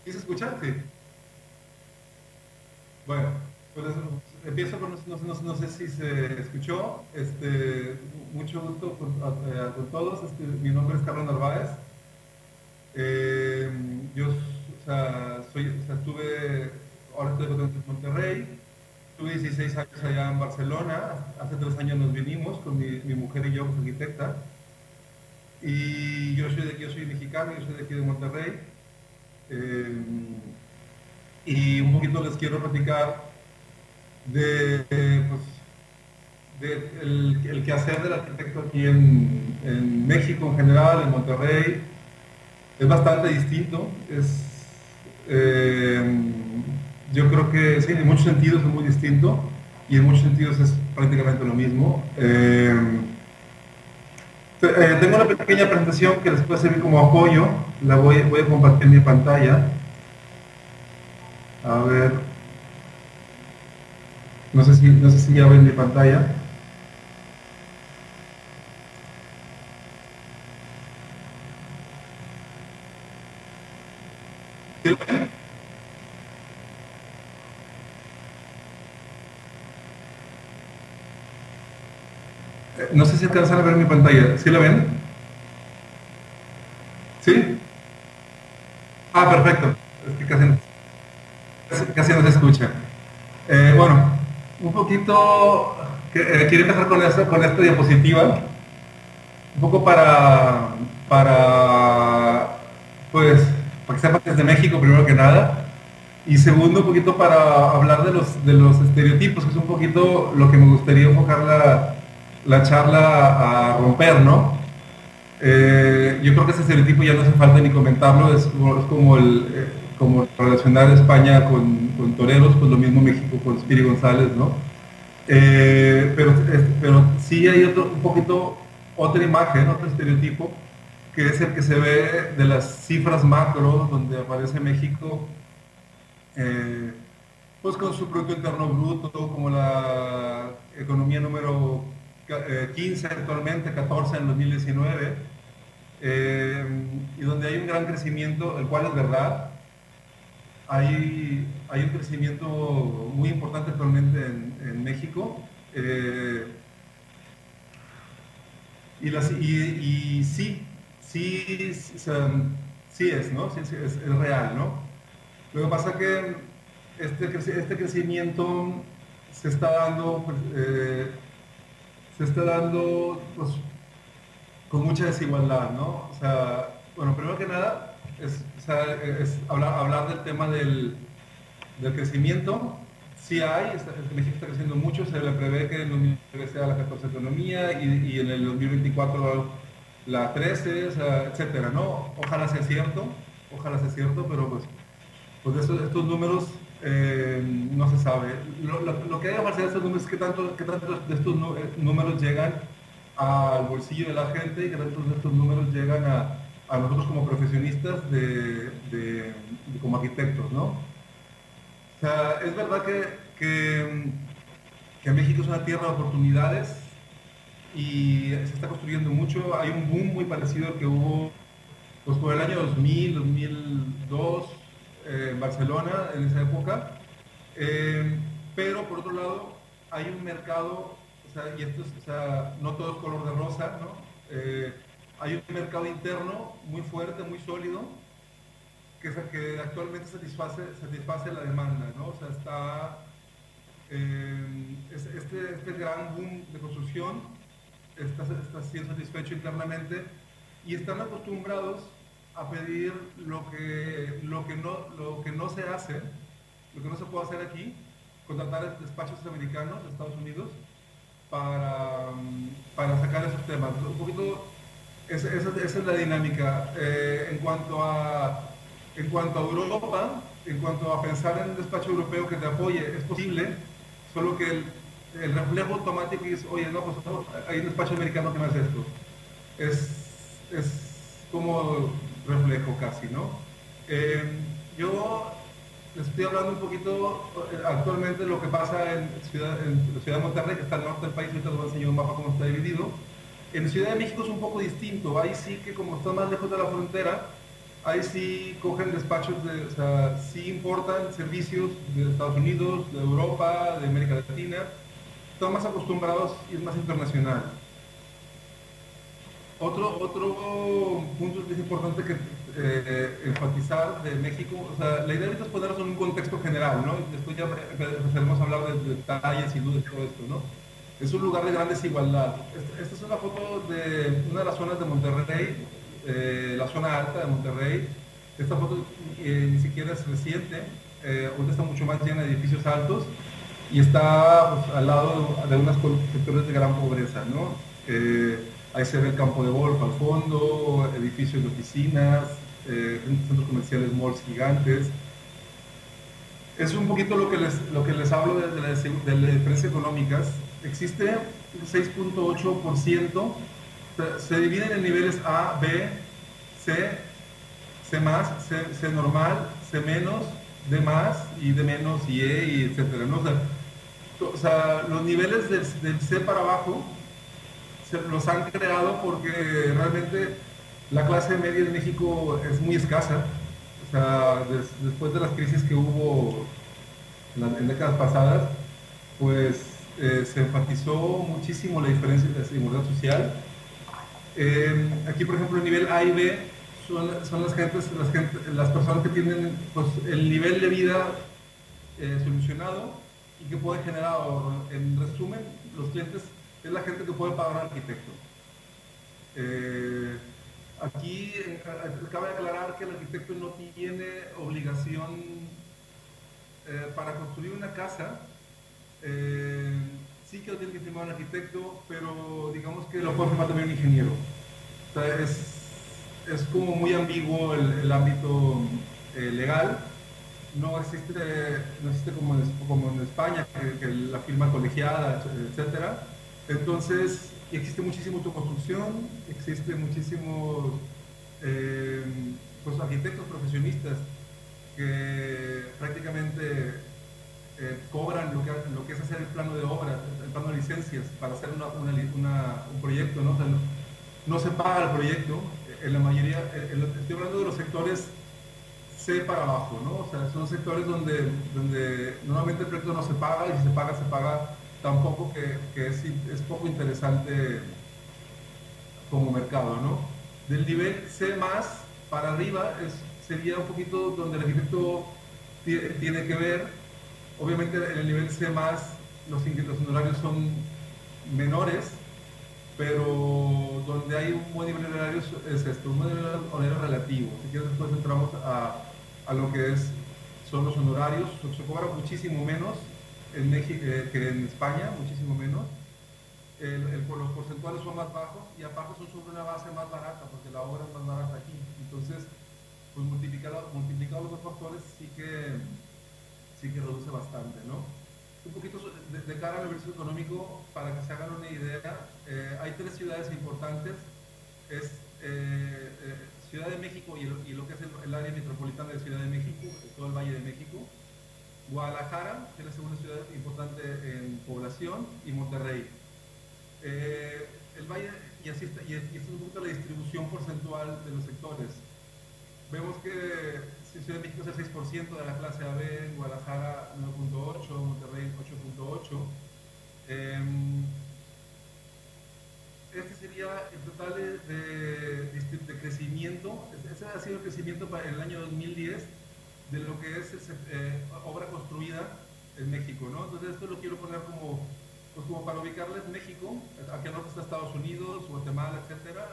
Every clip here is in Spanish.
¿Sí se escucha? Sí. Bueno, pues empiezo con, no sé si se escuchó, mucho gusto con todos, mi nombre es Carlos Narváez. Eh, yo, o sea, ahora estoy en Monterrey, tuve 16 años allá en Barcelona, hace 3 años nos vinimos con mi mujer y yo, que es arquitecta, y yo soy mexicano, yo soy de aquí de Monterrey. Eh, y un poquito les quiero platicar pues, el quehacer del arquitecto aquí en México en general, en Monterrey. Es bastante distinto. Eh, yo creo que sí, en muchos sentidos es muy distinto y en muchos sentidos es prácticamente lo mismo. Tengo una pequeña presentación que les puede servir como apoyo. Voy a compartir mi pantalla. A ver, no sé si ya ven mi pantalla. ¿Sí? No sé si alcanzan a ver mi pantalla. ¿Sí la ven? ¿Sí? Ah, perfecto. Es que casi no se escucha. Bueno, un poquito. Quiero empezar con esta diapositiva. Un poco pues, para que sepan que es de México, primero que nada. Y segundo, un poquito para hablar de los estereotipos, que es un poquito lo que me gustaría enfocar la charla a romper, ¿no? Yo creo que ese estereotipo ya no hace falta ni comentarlo, como relacionar España con toreros, pues lo mismo México con Spiri González, ¿no? Pero sí hay un poquito otra imagen, otro estereotipo, que es el que se ve de las cifras macro, donde aparece México, eh, pues con su Producto Interno Bruto, como la economía número 15 actualmente, 14 en 2019, eh, y donde hay un gran crecimiento, el cual es verdad. Hay un crecimiento muy importante actualmente en México. eh, y sí, sí, o sea, sí es, ¿no? Sí, sí, es real, ¿no? Lo que pasa que este crecimiento se está dando, pues, con mucha desigualdad, ¿no? O sea, bueno, primero que nada, es hablar del tema del crecimiento. Sí México está creciendo mucho, se le prevé que en 2009 sea la 14 economía y en el 2024 la 13, o sea, etcétera, ¿no? Ojalá sea cierto, pero pues estos números no se sabe. Lo que hay que hacer de estos números es qué tanto de estos números llegan al bolsillo de la gente y qué tantos de estos números llegan a nosotros como profesionistas como arquitectos, ¿no? O sea, es verdad que México es una tierra de oportunidades y se está construyendo mucho. Hay un boom muy parecido al que hubo pues, por el año 2000, 2002 en Barcelona, en esa época. Eh, pero por otro lado, hay un mercado, o sea, o sea, no todo es color de rosa, ¿no? Hay un mercado interno muy fuerte, muy sólido, que actualmente satisface la demanda, ¿no? O sea, este gran boom de construcción está siendo satisfecho internamente y están acostumbrados a pedir lo que no se hace, lo que no se puede hacer aquí, contratar despachos americanos de Estados Unidos para sacar esos temas. Un poquito, esa es la dinámica. En cuanto a Europa, en cuanto a pensar en un despacho europeo que te apoye, es posible, solo que el reflejo automático es, oye, no, pues no, hay un despacho americano que no hace esto. Es como reflejo casi, ¿no? Eh, yo les estoy hablando un poquito actualmente de lo que pasa en la ciudad de Monterrey, que está al norte del país. Ahorita les voy a enseñar un mapa cómo está dividido. En Ciudad de México es un poco distinto. Ahí sí que como está más lejos de la frontera, ahí sí cogen despachos o sea, sí importan servicios de Estados Unidos, de Europa, de América Latina. Están más acostumbrados a ir más internacional. Otro punto que es importante que enfatizar de México, o sea, la idea ahorita es ponernos en un contexto general, ¿no? Después ya empezaremos a hablar de detalles y dudas y todo esto, ¿no? Es un lugar de gran desigualdad. Esta es una foto de una de las zonas de Monterrey, la zona alta de Monterrey. Esta foto ni siquiera es reciente, ahorita está mucho más llena de edificios altos y está pues, al lado de unos sectores de gran pobreza, ¿no? Ahí se ve el campo de golf al fondo, edificios de oficinas, centros comerciales, malls gigantes. Es un poquito lo que les hablo de las diferencias económicas. Existe 6.8%, se dividen en niveles A, B, C, C más, C normal, C menos, D más y D menos y E, y etcétera, ¿no? O sea, los niveles del C para abajo los han creado porque realmente la clase media en México es muy escasa. O sea, después de las crisis que hubo en décadas pasadas, pues se enfatizó muchísimo la diferencia de la desigualdad social. Aquí, por ejemplo, el nivel A y B son las personas que tienen pues, el nivel de vida solucionado y que pueden generar ahorro. En resumen, los clientes es la gente que puede pagar un arquitecto. Aquí cabe aclarar que el arquitecto no tiene obligación para construir una casa. Sí que lo tiene que firmar un arquitecto, pero digamos que lo puede firmar también un ingeniero. O sea, es como muy ambiguo el ámbito legal. No existe como en España, que la firma colegiada, etcétera. Entonces, existe muchísima autoconstrucción, existe muchísimos pues, arquitectos profesionistas que prácticamente cobran lo que es hacer el plano de obra, el plano de licencias para hacer un proyecto, ¿no? O sea, no se paga el proyecto, en la mayoría, estoy hablando de los sectores C para abajo, ¿no? O sea, son sectores donde normalmente el proyecto no se paga y si se paga tan poco que es poco interesante como mercado, ¿no? Del nivel C más para arriba sería un poquito donde el arquitecto tiene que ver. Obviamente en el nivel C más los honorarios son menores, pero donde hay un buen nivel de horarios es esto, un buen nivel de horario relativo. Si quieres después entramos a lo que son los honorarios. Se cobra muchísimo menos en México que en España, muchísimo menos. Los porcentuales son más bajos y aparte son sobre una base más barata, porque la obra es más barata aquí. Entonces, pues multiplicado los dos factores sí que reduce bastante, ¿no? Un poquito de cara al universo económico, para que se hagan una idea, hay tres ciudades importantes, es Ciudad de México y lo que es el área metropolitana de Ciudad de México, todo el Valle de México, Guadalajara, que es la segunda ciudad importante en población, y Monterrey. El Valle, y así está, y esto es un poco la distribución porcentual de los sectores. Vemos que Ciudad de México es el 6% de la clase AB, Guadalajara 9.8, Monterrey 8.8. Este sería el total de crecimiento. Ese ha sido el crecimiento para el año 2010 de lo que es obra construida en México, ¿no? Entonces esto lo quiero poner como para ubicarles México. Aquí al norte está Estados Unidos, Guatemala, etcétera.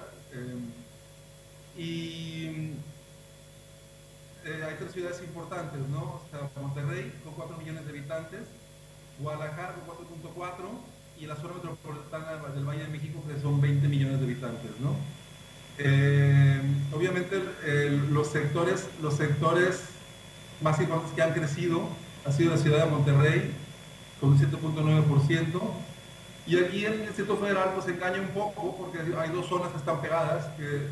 Hay tres ciudades importantes, ¿no? O sea, Monterrey con 4 millones de habitantes, Guadalajara con 4.4 y la zona metropolitana del Valle de México que son 20 millones de habitantes, ¿no? Obviamente los sectores más importantes que han crecido ha sido la ciudad de Monterrey con un 7.9%. Y aquí en el Distrito Federal pues engaña un poco porque hay dos zonas que están pegadas, que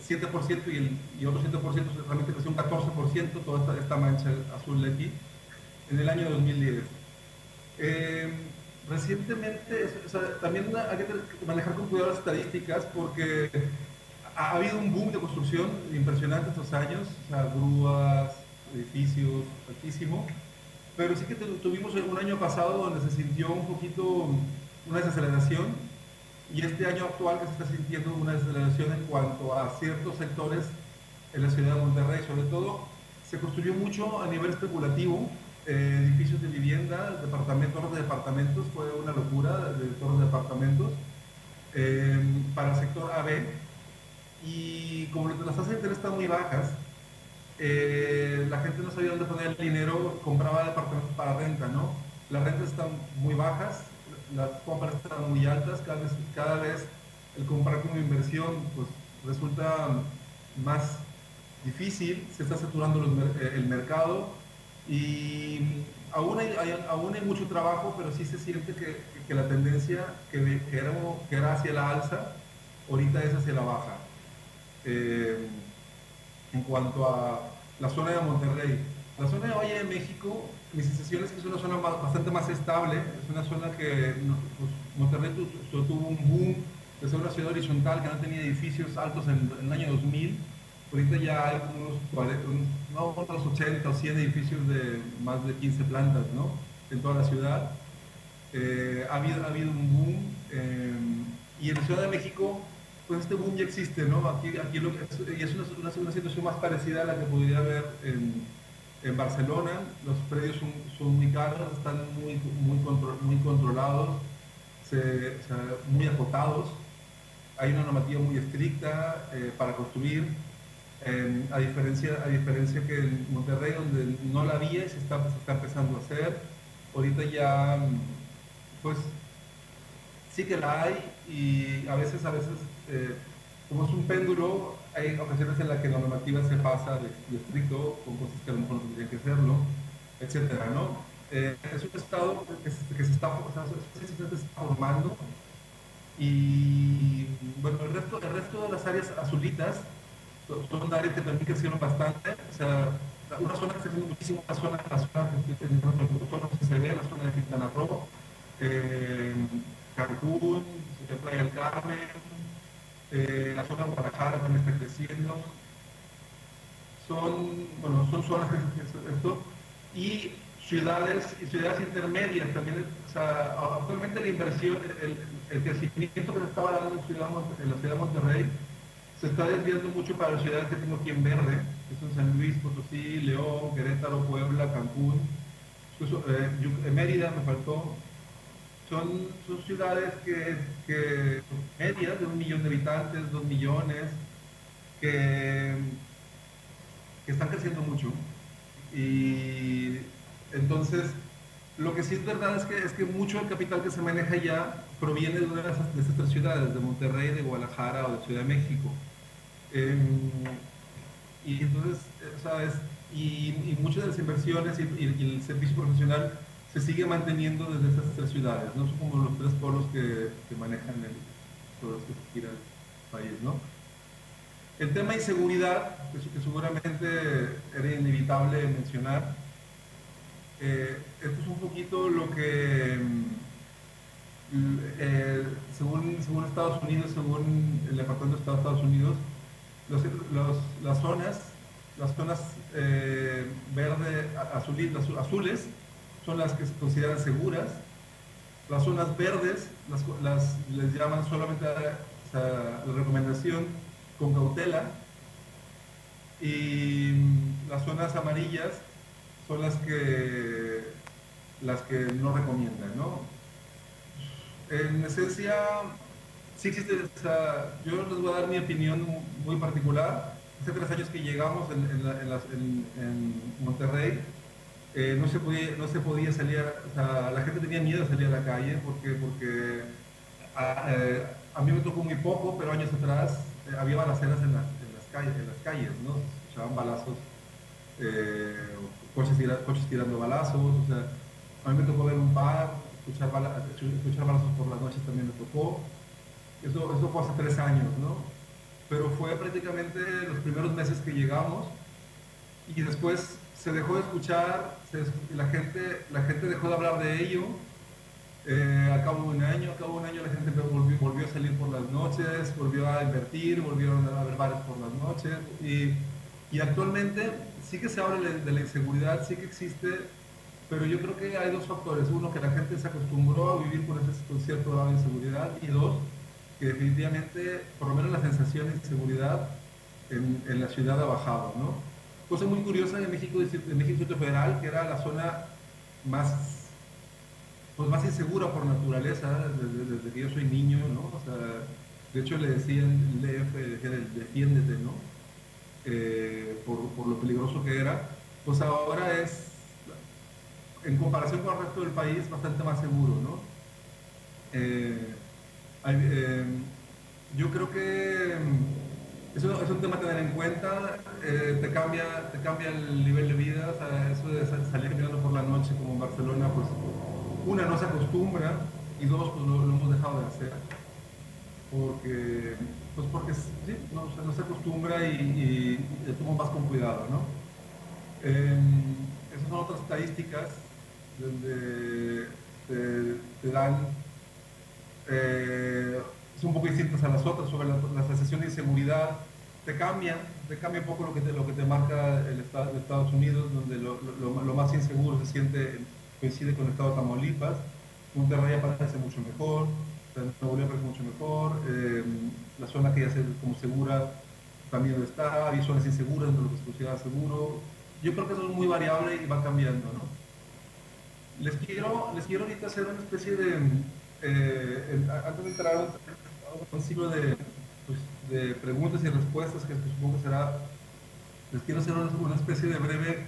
7% y otro 7% realmente creció un 14%, toda esta mancha azul de aquí, en el año 2010. Recientemente, o sea, también hay que manejar con cuidado las estadísticas porque ha habido un boom de construcción impresionante estos años, o sea, grúas, edificios, altísimo, pero sí que tuvimos un año pasado donde se sintió un poquito una desaceleración y este año actual que se está sintiendo una desaceleración en cuanto a ciertos sectores en la ciudad de Monterrey, sobre todo se construyó mucho a nivel especulativo, edificios de vivienda, departamentos, torres de departamentos, fue una locura de torres de departamentos para el sector AB y como las tasas de interés están muy bajas, la gente no sabía dónde poner el dinero, compraba departamentos para renta, ¿no? Las rentas están muy bajas, las compras están muy altas, cada vez el comprar como inversión pues, resulta más difícil, se está saturando el mercado y aún hay mucho trabajo, pero sí se siente que la tendencia que era hacia la alza, ahorita es hacia la baja. Eh, en cuanto a la zona de Monterrey. La zona de Valle de México, mi sensación es que es una zona bastante más estable, es una zona que pues, Monterrey tuvo un boom de ser una ciudad horizontal que no tenía edificios altos en el año 2000. Ahorita ya hay como unos 80 o 100 edificios de más de 15 plantas, ¿no? En toda la ciudad. Ha habido un boom y en la Ciudad de México pues este boom ya existe, ¿no? Aquí y es una situación más parecida a la que podría haber en Barcelona. Los predios son muy caros, están muy controlados, o sea, muy acotados. Hay una normativa muy estricta para construir, a diferencia que en Monterrey, donde no la había, se está empezando a hacer. Ahorita ya, pues sí que la hay y a veces, como es un péndulo, hay ocasiones en las que la normativa se pasa de estricto con cosas que a lo mejor no tendrían que hacerlo, etcétera, ¿no? Es un estado que se está formando y bueno, el resto de las áreas azulitas son áreas que también crecieron bastante, o sea, una zona que está creciendo muchísimo, la zona que se ve, la zona de Quintana Roo, eh, Cancún, Playa del Carmen, la zona de Guadalajara también está creciendo. Son zonas esto, y ciudades intermedias también. O sea, actualmente la inversión, el crecimiento que se estaba dando en la ciudad de Monterrey se está desviando mucho para las ciudades que tengo aquí en verde, que son San Luis, Potosí, León, Querétaro, Puebla, Cancún, Mérida me faltó. Son ciudades medias, de 1 millón de habitantes, 2 millones, que, que están creciendo mucho. Y entonces, lo que sí es verdad es que mucho del capital que se maneja ya proviene de una de esas tres ciudades, de Monterrey, de Guadalajara o de Ciudad de México. Eh, y entonces, ¿sabes? Y muchas de las inversiones y el servicio profesional se sigue manteniendo desde esas tres ciudades, ¿no? Son como los tres polos que manejan todo este que gira el país, ¿no? El tema de inseguridad, que seguramente era inevitable mencionar, esto es un poquito lo que, según Estados Unidos, según el Departamento de Estado de Estados Unidos, las zonas verde, azules, son las que se consideran seguras. Las zonas verdes les llaman solamente la recomendación con cautela. Y las zonas amarillas son las que no recomiendan, ¿no? En esencia, sí existe, o sea, yo les voy a dar mi opinión muy particular. Hace 3 años que llegamos en Monterrey, no se podía salir, o sea, la gente tenía miedo de salir a la calle porque a mí me tocó muy poco, pero años atrás había balaceras en las calles, ¿no? Se escuchaban balazos, eh, coches tirando balazos, o sea, a mí me tocó ver un par, escuchar balazos por las noches también me tocó. Eso fue hace 3 años, ¿no? Pero fue prácticamente los primeros meses que llegamos y después se dejó de escuchar, la gente dejó de hablar de ello Al cabo de un año la gente volvió a salir por las noches, volvió a invertir, volvieron a haber bares por las noches y actualmente sí que se habla de la inseguridad, sí que existe, pero yo creo que hay dos factores. Uno, que la gente se acostumbró a vivir con cierto grado de inseguridad y dos, que definitivamente, por lo menos la sensación de inseguridad en la ciudad ha bajado, ¿no? Cosa muy curiosa en México, en México Distrito Federal, que era la zona más pues más insegura por naturaleza, desde que yo soy niño, ¿no? O sea, de hecho le decían el DF, defiéndete, ¿no? Por lo peligroso que era. Pues ahora es, en comparación con el resto del país, bastante más seguro, ¿no? Eh, hay, yo creo que eso es un tema a tener en cuenta, te cambia el nivel de vida, o sea, eso de salir caminando por la noche como en Barcelona, pues una no se acostumbra y dos pues lo hemos dejado de hacer porque pues porque sí, no, o sea, no se acostumbra y le tomo más con cuidado, ¿no? Eh, Esas son otras estadísticas donde te dan son un poco distintas a las otras sobre la sensación de inseguridad. Te cambia un poco lo que te marca el estado de Estados Unidos, donde lo más inseguro se siente, coincide con el estado de Tamaulipas. Monterrey parece mucho mejor, Nuevo León parece mucho mejor, la zona que ya se como segura también lo está, hay zonas inseguras dentro de lo que se considera seguro. Yo creo que eso es muy variable y va cambiando, ¿no? Les quiero ahorita hacer una especie de, antes de entrar a un ciclo pues, de preguntas y respuestas, que supongo que será, les quiero hacer una especie de breve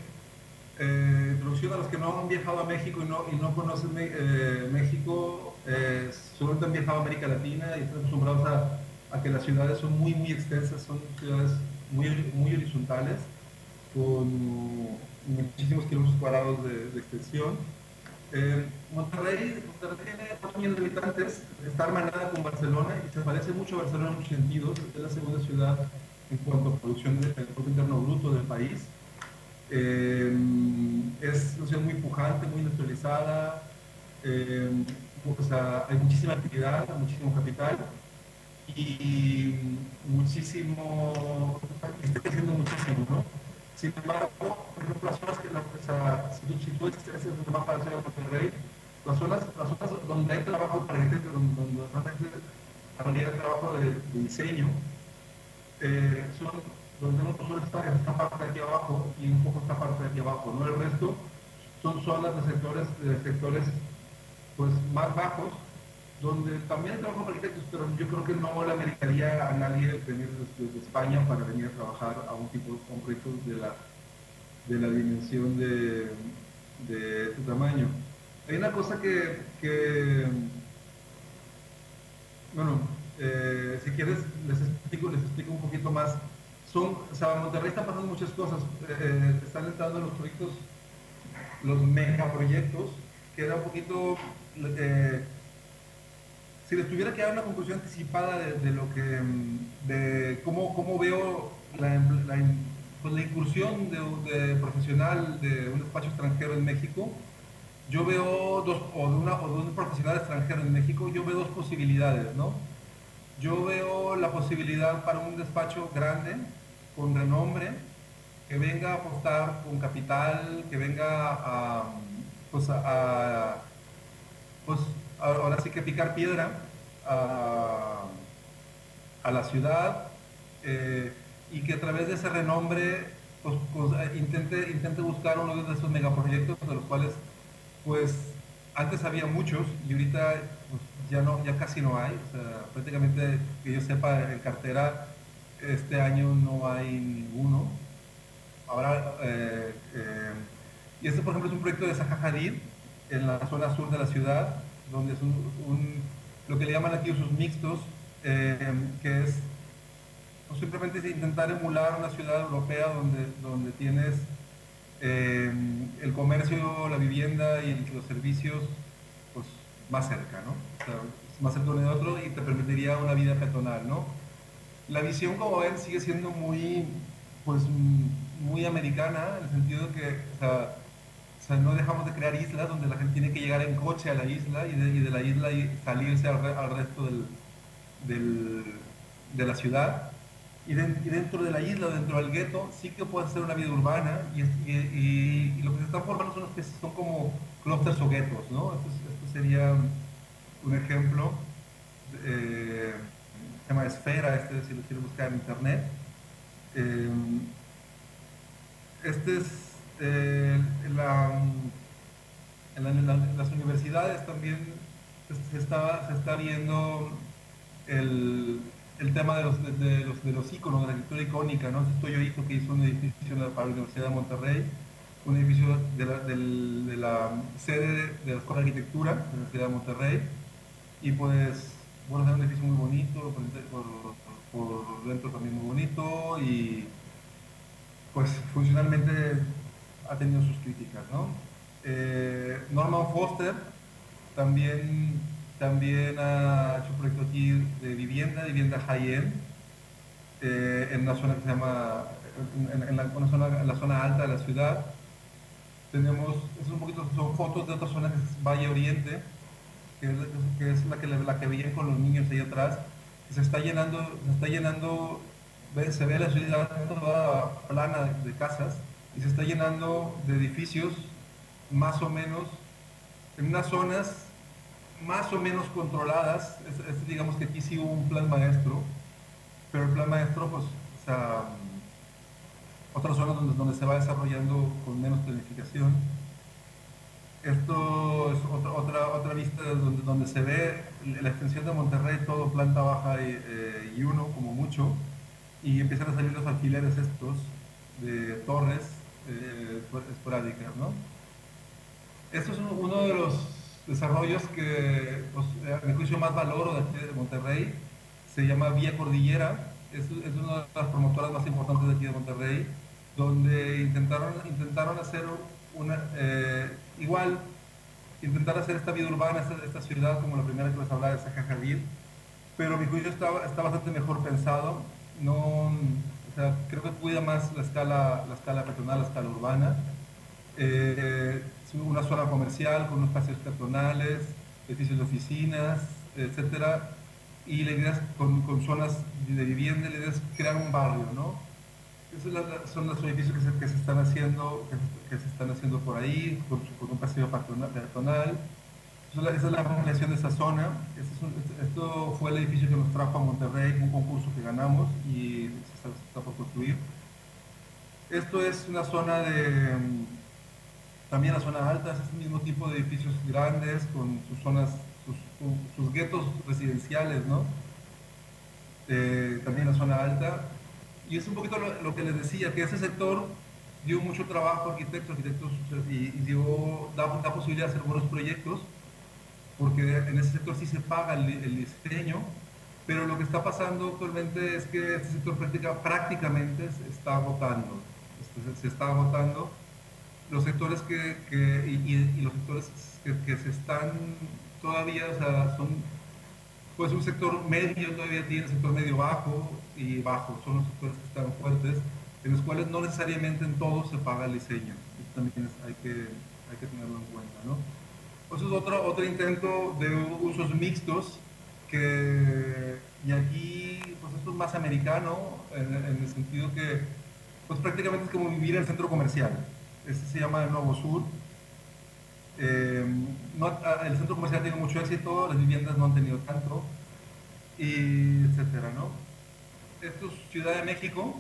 introducción a los que no han viajado a México y no conocen México, solo han viajado a América Latina y están acostumbrados a que las ciudades son muy extensas, son ciudades muy horizontales, con muchísimos kilómetros cuadrados de extensión. Monterrey tiene 4 millones de habitantes, está hermanada con Barcelona y se parece mucho a Barcelona en muchos sentidos. Es la segunda ciudad en cuanto a producción del Producto Interno Bruto del país. Es una ciudad muy pujante, muy industrializada, eh, o sea, hay muchísima actividad, muchísimo capital y muchísimo, está creciendo muchísimo, ¿no? Sin embargo, por ejemplo, las zonas si tú es el mapa de la ciudad de Monterrey, las zonas donde hay trabajo para gente, donde hay trabajo de diseño, son donde no solo está esta parte de aquí abajo y un poco esta parte de aquí abajo, ¿no? El resto son zonas de sectores pues, más bajos, donde también hay trabajo para arquitectos, pero yo creo que no le americaría a nadie venir desde España para venir a trabajar a un proyecto de la dimensión de tu tamaño. Hay una cosa bueno, si quieres les explico un poquito más. O sea, en Monterrey están pasando muchas cosas. Están entrando los proyectos, los megaproyectos, que era un poquito, eh, si les tuviera que dar una conclusión anticipada de lo que, de cómo veo pues la incursión de profesional de un despacho extranjero en México, yo veo o de un profesional extranjero en México, yo veo dos posibilidades, ¿no? Yo veo la posibilidad para un despacho grande, con renombre, que venga a apostar con capital, que venga pues pues ahora sí que picar piedra a, a la ciudad y que a través de ese renombre intente buscar uno de esos megaproyectos de los cuales pues antes había muchos y ahorita pues, ya casi no hay, o sea, prácticamente que yo sepa en cartera este año no hay ninguno. Ahora, y este por ejemplo es un proyecto de Zaha Hadid en la zona sur de la ciudad, donde es lo que le llaman aquí usos mixtos, que es pues, simplemente es intentar emular una ciudad europea donde tienes el comercio, la vivienda y los servicios pues, más cerca, ¿no? O sea, más cerca uno de otro y te permitiría una vida peatonal, ¿no? La visión, como ven, sigue siendo muy americana, en el sentido de que, o sea, O sea, no dejamos de crear islas donde la gente tiene que llegar en coche a la isla y de la isla y salirse al resto del- de la ciudad. Y dentro de la isla, dentro del gueto, sí que puede ser una vida urbana y lo que se están formando son como clústeres o guetos, ¿no? Esto sería un ejemplo. Se llama Esfera, si lo quieres buscar en internet. Eh, este es la, en las universidades también se está viendo el, el tema de los íconos, de la arquitectura icónica, ¿no? Esto yo hizo que hizo un edificio para la Universidad de Monterrey, un edificio de la sede de la Escuela de Arquitectura de la Universidad de Monterrey, y pues, bueno, es un edificio muy bonito, por dentro también muy bonito, y pues funcionalmente ha tenido sus críticas, ¿no? Norman Foster también, también ha hecho un proyecto aquí de vivienda high-end, en una zona que se llama, en la zona alta de la ciudad. Tenemos, es un poquito, son fotos de otra zona que es Valle Oriente, que es, que es la que veían con los niños ahí atrás, que se está llenando, se ve la ciudad toda plana de casas y se está llenando de edificios más o menos en unas zonas más o menos controladas. Digamos que aquí sí hubo un plan maestro, pero el plan maestro, pues, o sea, otras zonas donde se va desarrollando con menos planificación. Esto es otra vista donde se ve la extensión de Monterrey, todo planta baja y uno como mucho, y empiezan a salir los alquileres estos de torres esporádicas, ¿no? Esto es uno de los desarrollos que, pues, a mi juicio, más valoro de aquí de Monterrey. Se llama Vía Cordillera. Es una de las promotoras más importantes de aquí de Monterrey, donde intentaron hacer una, igual, intentar hacer esta vida urbana, esta ciudad, como la primera que les hablaba de Zaha Hadid, pero a mi juicio está bastante mejor pensado. No, o sea, creo que cuida más la escala peatonal, la escala urbana. Es una zona comercial con unos espacios peatonales, edificios de oficinas, etcétera, y la idea es con zonas de vivienda, la idea es crear un barrio, ¿no? Esos son los edificios que se están haciendo, que se están haciendo por ahí, con un paseo peatonal. Esa es la ampliación de esa zona. Esto fue el edificio que nos trajo a Monterrey, un concurso que ganamos y se está por construir. Esto es una zona también la zona alta, es el mismo tipo de edificios grandes con sus zonas, sus guetos residenciales, ¿no? También la zona alta. Y es un poquito lo que les decía, que ese sector dio mucho trabajo a arquitectos, da posibilidad de hacer buenos proyectos, porque en ese sector sí se paga el diseño, pero lo que está pasando actualmente es que este sector prácticamente se está agotando. Se está agotando. Los sectores y los sectores que se están todavía, o sea, son pues un sector medio, todavía tiene sector medio bajo y bajo, son los sectores que están fuertes, en los cuales no necesariamente en todos se paga el diseño. Esto también hay que tenerlo en cuenta, ¿no? Pues es otro intento de usos mixtos y aquí pues esto es más americano en el sentido que pues prácticamente es como vivir en el centro comercial. Este se llama el Nuevo Sur. El centro comercial tiene mucho éxito, las viviendas no han tenido tanto, y etcétera, ¿no? Esto es Ciudad de México.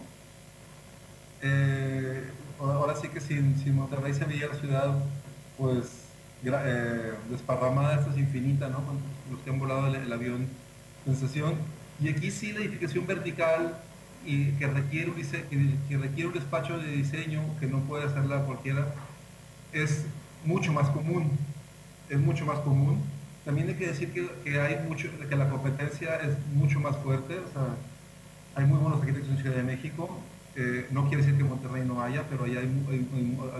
Ahora sí que sin Monterrey se veía la ciudad, pues, desparramada, esta es infinita, ¿no? Con los que han volado el avión sensación. Y aquí sí la edificación vertical y que requiere un despacho de diseño que no puede hacerla cualquiera, es mucho más común. Es mucho más común. También hay que decir que la competencia es mucho más fuerte. O sea, hay muy buenos arquitectos en Ciudad de México. No quiere decir que en Monterrey no haya, pero ahí hay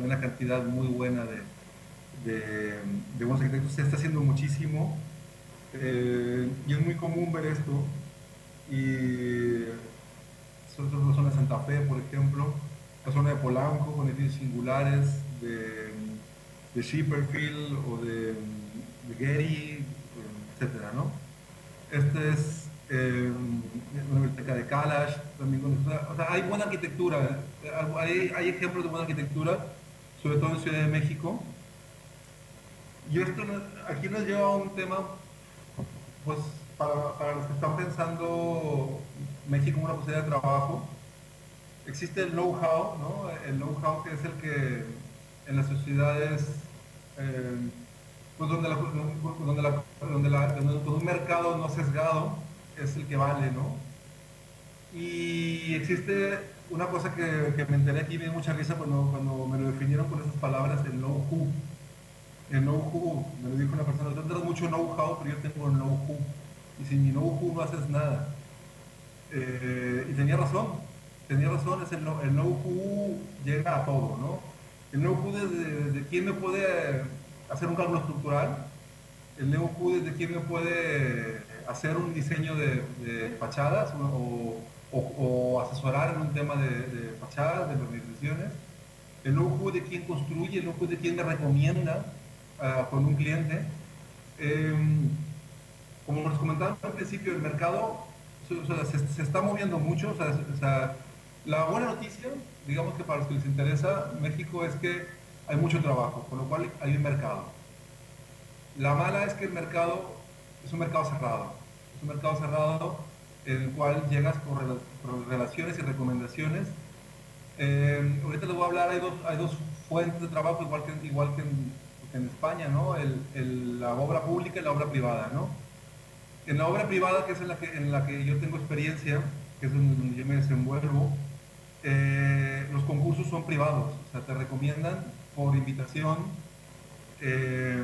una cantidad muy buena de buenos arquitectos. Se está haciendo muchísimo, y es muy común ver esto. Y sobre todo la zona de Santa Fe, por ejemplo, la zona de Polanco, con edificios singulares, de Chipperfield o de Getty, etcétera, ¿no? Este es una biblioteca de Kalash, también o sea, hay buena arquitectura, hay ejemplos de buena arquitectura, sobre todo en Ciudad de México. Y esto aquí nos lleva a un tema, pues, para los que están pensando México como una posibilidad de trabajo. Existe el know-how, ¿no? El know-how que es el que en las sociedades, eh, pues donde un mercado no sesgado es el que vale, ¿no? Y existe una cosa que me enteré aquí, me dio mucha risa cuando me lo definieron con esas palabras, el know-who. El know-who, me lo dijo una persona, tú tendrás mucho know-how, pero yo tengo el know-who. Y sin mi know-who no haces nada. Y tenía razón, es el know-who llega a todo, ¿no? El know-who desde quién me puede hacer un cálculo estructural, el know-who desde quién me puede hacer un diseño de fachadas o asesorar en un tema de fachadas, de organizaciones, el know-who de quién construye, el know-who de quién me recomienda con un cliente. Como nos comentaron al principio, el mercado o sea, se está moviendo mucho. O sea, la buena noticia, digamos que para los que les interesa México, es que hay mucho trabajo, con lo cual hay un mercado. La mala es que el mercado es un mercado cerrado. Es un mercado cerrado en el cual llegas por relaciones y recomendaciones. Ahorita les voy a hablar, hay dos fuentes de trabajo, que en España, ¿no? La obra pública y la obra privada, ¿no? En la obra privada, que es en la que yo tengo experiencia, que es donde yo me desenvuelvo, los concursos son privados, o sea, te recomiendan por invitación, eh,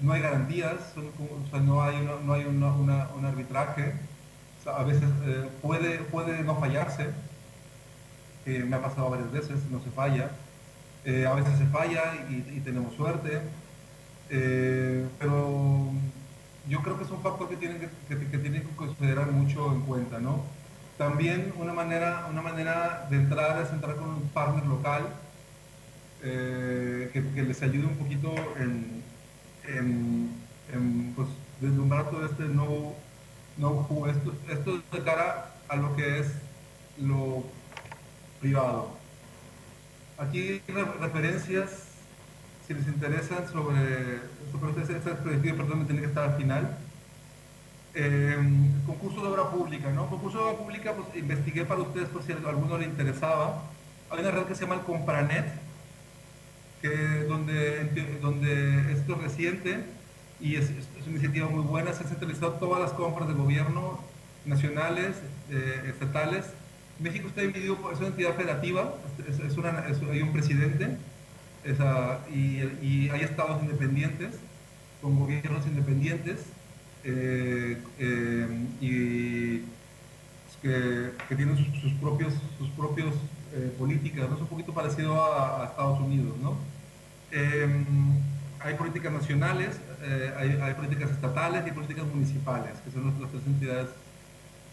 no hay garantías, o sea, no hay un arbitraje, o sea, a veces puede no fallarse, me ha pasado varias veces, no se falla, a veces se falla y tenemos suerte, pero yo creo que es un factor que tienen que considerar mucho en cuenta, ¿no? También una manera de entrar es entrar con un partner local que les ayude un poquito pues, deslumbrar todo este know-how, esto de cara a lo que es lo privado. Aquí referencias, si les interesan, sobre esta proyectiva, perdón, me tiene que estar al final. Concurso de obra pública, ¿no? Concurso de obra pública, pues investigué para ustedes por si a alguno le interesaba. Hay una red que se llama el Compranet, donde esto es reciente y es una iniciativa muy buena. Se han centralizado todas las compras del gobierno, nacionales, estatales. México está dividido, es una entidad federativa, hay un presidente y hay estados independientes, con gobiernos independientes, y que tienen sus propios políticas, ¿no? Es un poquito parecido a Estados Unidos, ¿no? Hay políticas nacionales, hay políticas estatales y políticas municipales, que son las tres entidades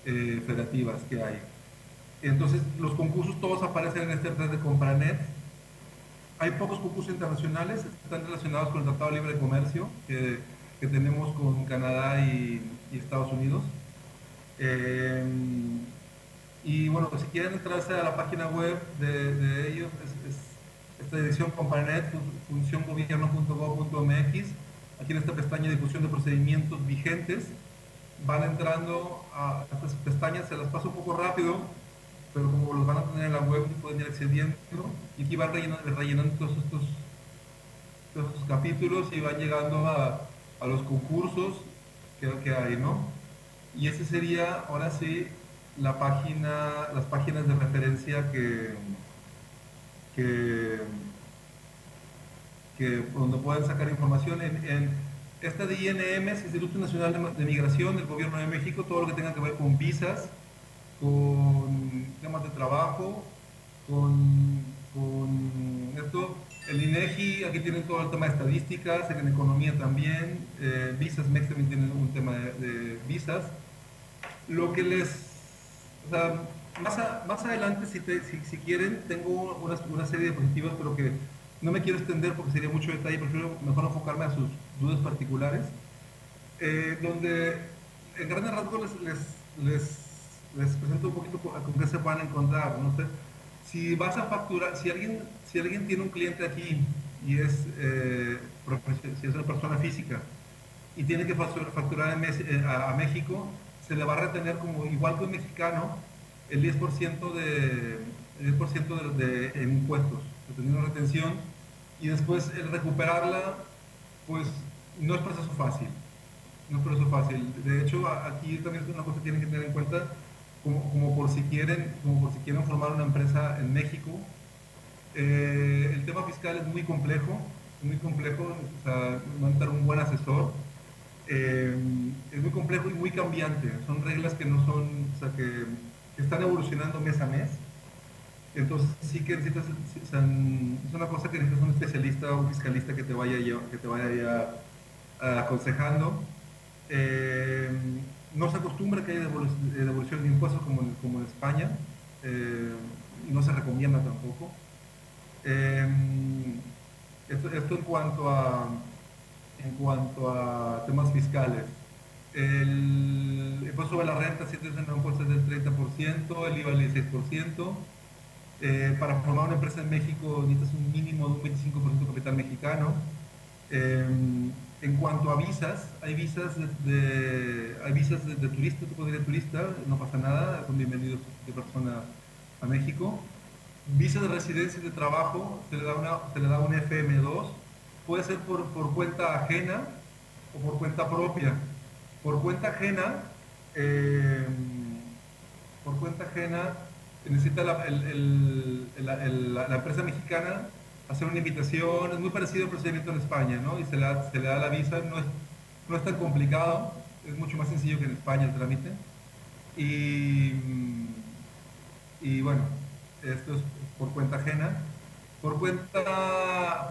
federativas que hay. Entonces, los concursos todos aparecen en esta red de Compranet. Hay pocos concursos internacionales, están relacionados con el Tratado Libre de Comercio que tenemos con Canadá y Estados Unidos. Y bueno, si quieren entrarse a la página web de ellos, esta dirección Compranet, funcióngobierno.gov.mx. Aquí en esta pestaña de difusión de procedimientos vigentes, van entrando a estas pestañas, se las paso un poco rápido, pero como los van a tener en la web, pueden ir accediendo, y aquí van rellenando todos estos capítulos y van llegando a los concursos que hay, ¿no? Y ese sería, ahora sí, las páginas de referencia donde pueden sacar información. En esta de INM, Instituto Nacional de Migración del Gobierno de México, todo lo que tenga que ver con visas, con temas de trabajo, con esto, el INEGI, aquí tienen todo el tema de estadísticas, en economía también, visas, MEX también tienen un tema de visas. Lo que o sea, más adelante, si quieren, tengo una serie de diapositivas, pero que no me quiero extender porque sería mucho detalle, prefiero mejor enfocarme a sus dudas particulares, donde en grandes rasgos les presento un poquito con qué se van a encontrar. No sé, si vas a facturar, si alguien tiene un cliente aquí y es, si es una persona física y tiene que facturar a México, se le va a retener como igual que un mexicano el 10% el 10% en impuestos, dependiendo de retención, y después el recuperarla, pues no es proceso fácil. No es proceso fácil. De hecho, aquí también es una cosa que tienen que tener en cuenta, como por si quieren formar una empresa en México. El tema fiscal es muy complejo, o sea, montar un buen asesor. Eh, es muy complejo y muy cambiante. Son reglas que no son, o sea, que están evolucionando mes a mes. Entonces sí que necesitas, sí, o sea, es una cosa que necesitas un especialista o un fiscalista que te vaya ya aconsejando. Eh, no se acostumbra que haya devolución de impuestos como en España. Eh, no se recomienda tampoco. Eh, esto en cuanto a temas fiscales. El impuesto sobre la renta, si tienes una impuesto es del 30%, el IVA del 16%. Para formar una empresa en México necesitas un mínimo de un 25% de capital mexicano. Eh, en cuanto a visas, hay visas de turista, tú puedes ir de turista, no pasa nada, son bienvenidos cualquier persona a México. Visa de residencia y de trabajo, se le da un FM2, puede ser por cuenta ajena o por cuenta propia. Por cuenta ajena, eh, por cuenta ajena necesita la empresa mexicana hacer una invitación, es muy parecido al procedimiento en España, ¿no? Y se le da la visa, no es tan complicado, es mucho más sencillo que en España el trámite. Y, y bueno, esto es por cuenta ajena. Por cuenta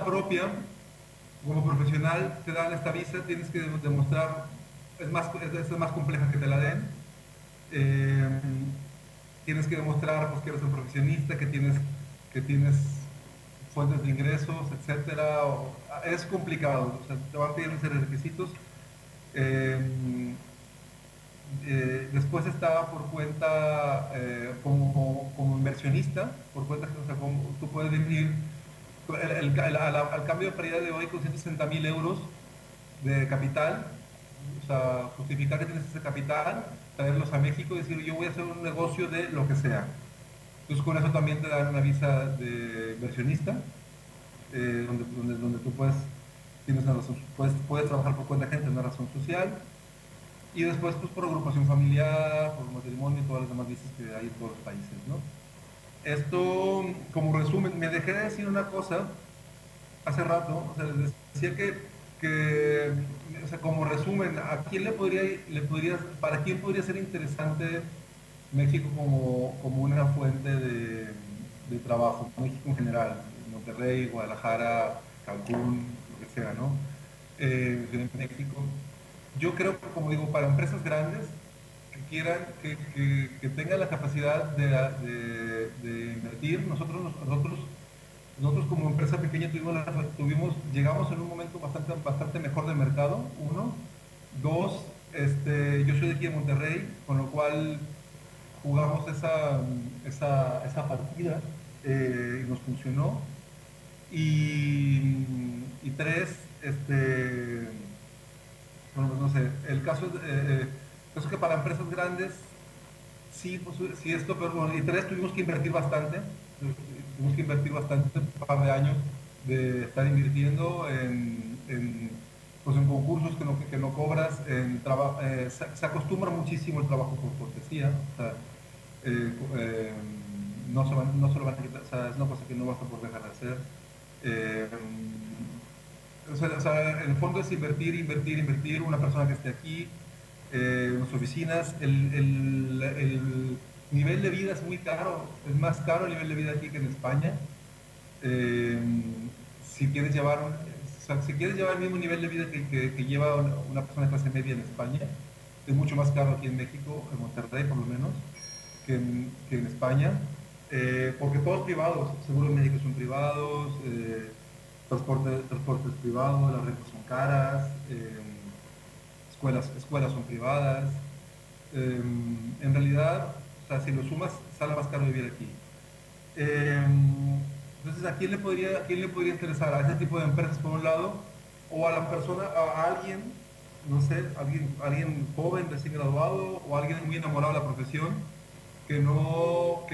propia, como profesional te dan esta visa, tienes que demostrar, es más compleja que te la den. Eh, tienes que demostrar pues, que eres un profesionista, que tienes fuentes de ingresos, etcétera. Es complicado, o sea, te van a pedir una serie de requisitos. Eh, después está por cuenta como inversionista, por cuenta, o sea, tú puedes venir al cambio de paridad de hoy con 160.000 euros de capital, o sea, justificar que tienes ese capital, traerlos a México y decir yo voy a hacer un negocio de lo que sea. Entonces con eso también te dan una visa de inversionista, donde tú tienes una razón, puedes trabajar por cuenta ajena, una razón social, y después pues por agrupación familiar, por matrimonio y todas las demás visas que hay en todos los países, ¿no? Esto, como resumen, me dejé de decir una cosa hace rato, o sea, les decía que, o sea, como resumen, ¿a quién para quién podría ser interesante México como una fuente de trabajo? México en general, Monterrey, Guadalajara, Cancún, lo que sea, ¿no? En México. Yo creo que, como digo, para empresas grandes que quieran, que tengan la capacidad de invertir, nosotros como empresa pequeña llegamos en un momento bastante mejor del mercado, uno. Dos, yo soy de aquí de Monterrey, con lo cual jugamos esa partida y nos funcionó. Y tres, bueno, pues no sé, caso es que para empresas grandes, sí, pues, sí esto, pero bueno, y tres, tuvimos que invertir bastante, un par de años de estar invirtiendo pues en concursos que no cobras, se acostumbra muchísimo el trabajo por cortesía, o sea, no se lo van a quitar, o sea, es una cosa que no vas a poder dejar de hacer. Eh, o sea, en el fondo es invertir, una persona que esté aquí, en las oficinas, el nivel de vida es muy caro, es más caro el nivel de vida aquí que en España. Eh, si quieres llevar, o sea, si quieres llevar el mismo nivel de vida que lleva una persona de clase media en España, es mucho más caro aquí en México, en Monterrey por lo menos, que en España. porque todos privados, seguros médicos son privados, transportes privados, las rentas son caras, escuelas son privadas. En realidad, o sea, si lo sumas, sale más caro vivir aquí. Eh, entonces, ¿a quién le podría interesar? ¿A ese tipo de empresas por un lado? ¿O a la persona, a alguien, no sé, alguien joven, recién graduado, o alguien muy enamorado de la profesión, que no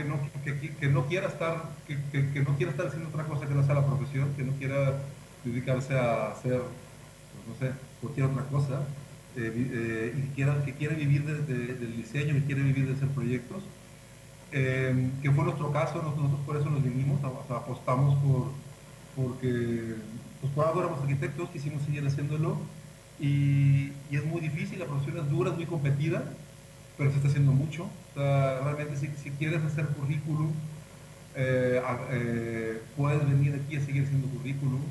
quiera estar, que no quiera estar haciendo otra cosa que no sea la profesión, que no quiera dedicarse a hacer, pues, no sé, cualquier otra cosa, y que quiere vivir del diseño, que quiere vivir de hacer proyectos? Que fue nuestro caso, nosotros por eso nos vinimos, o sea, apostamos porque pues por algo éramos arquitectos, quisimos seguir haciéndolo y es muy difícil, la profesión es dura, es muy competida, pero se está haciendo mucho. O sea, realmente si quieres hacer currículum, puedes venir aquí a seguir haciendo currículum,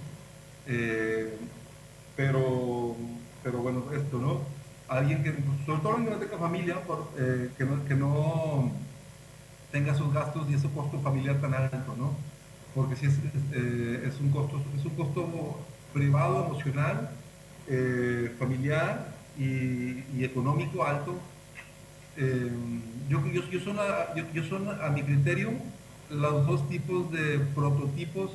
eh, pero, pero bueno, esto, ¿no? Alguien que, pues, sobre todo alguien que no tenga familia, que no tenga esos gastos y ese costo familiar tan alto, ¿no? Porque si es un costo privado, emocional, familiar y económico alto. Eh, yo son, a mi criterio, los dos tipos de prototipos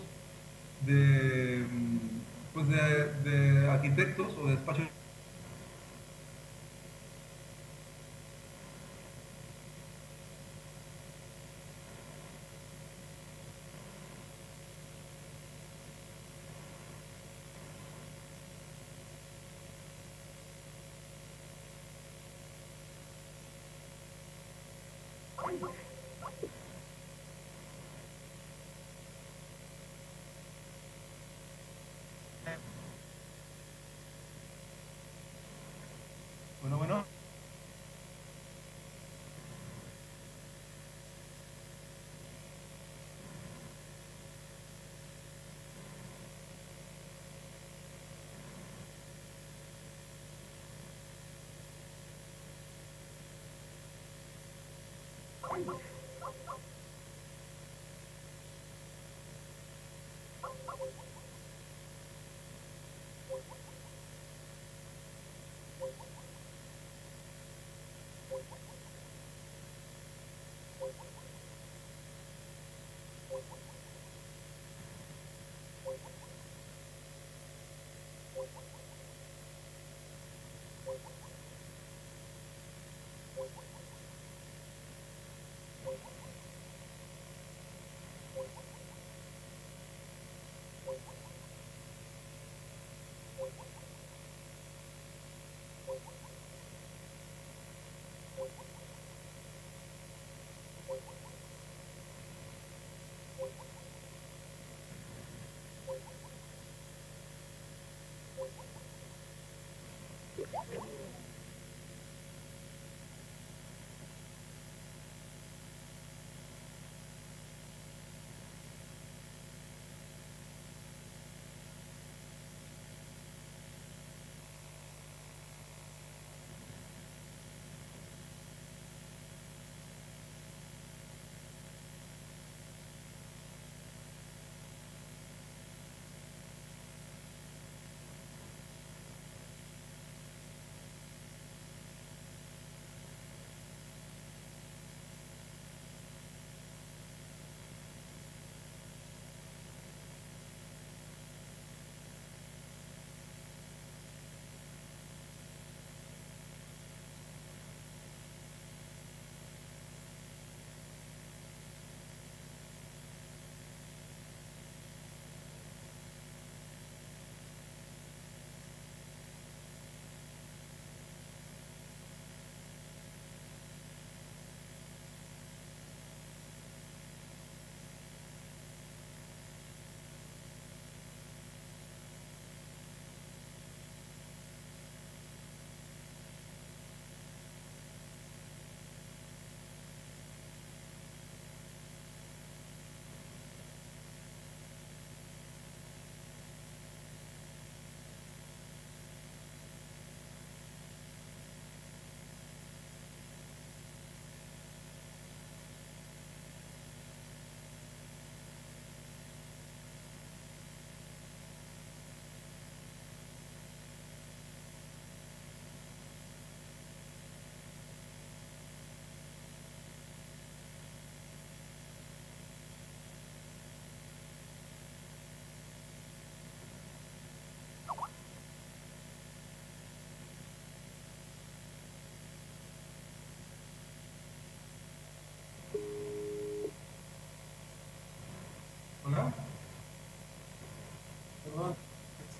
pues de arquitectos o de despachos. Bueno, bueno.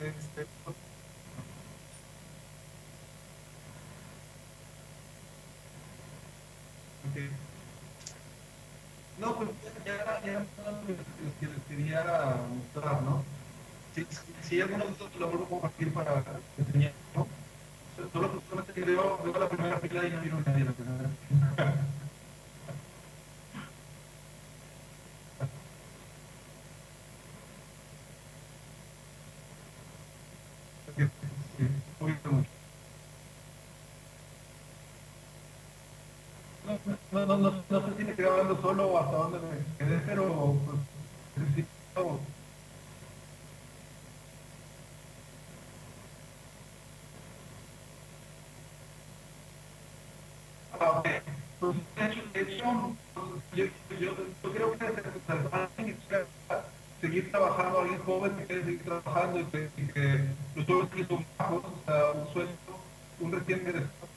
Este, ok. No, pues ya lo que les quería mostrar, ¿no? Si alguno de estos lo vuelvo a compartir para enseñar, ¿no? Solo que solamente que veo la primera fila y no vino nadie la primera. Sí, muy bien. No sé si me quedé hablando solo o hasta dónde me quedé, pero pues, en principio, ok. Pues, de hecho, yo, yo creo que alguien que quiera seguir trabajando, alguien joven que quiere seguir trabajando y que los sueldos que son bajos, o sea, un sueldo, un recién egresado.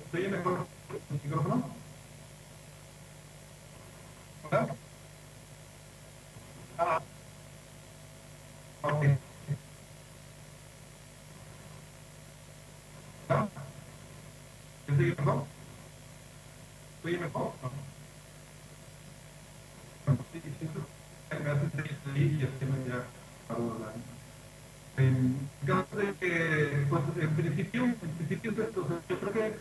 ¿Estoy mejor el micrófono? ¿Hola? Ah, ok. ¿Ah? ¿Estoy mejor? ¿Estoy mejor? No. Bueno, sí, siento que me hace seguir y así me ya hago la... En caso de que, pues, en principio es esto, o sea, yo creo que,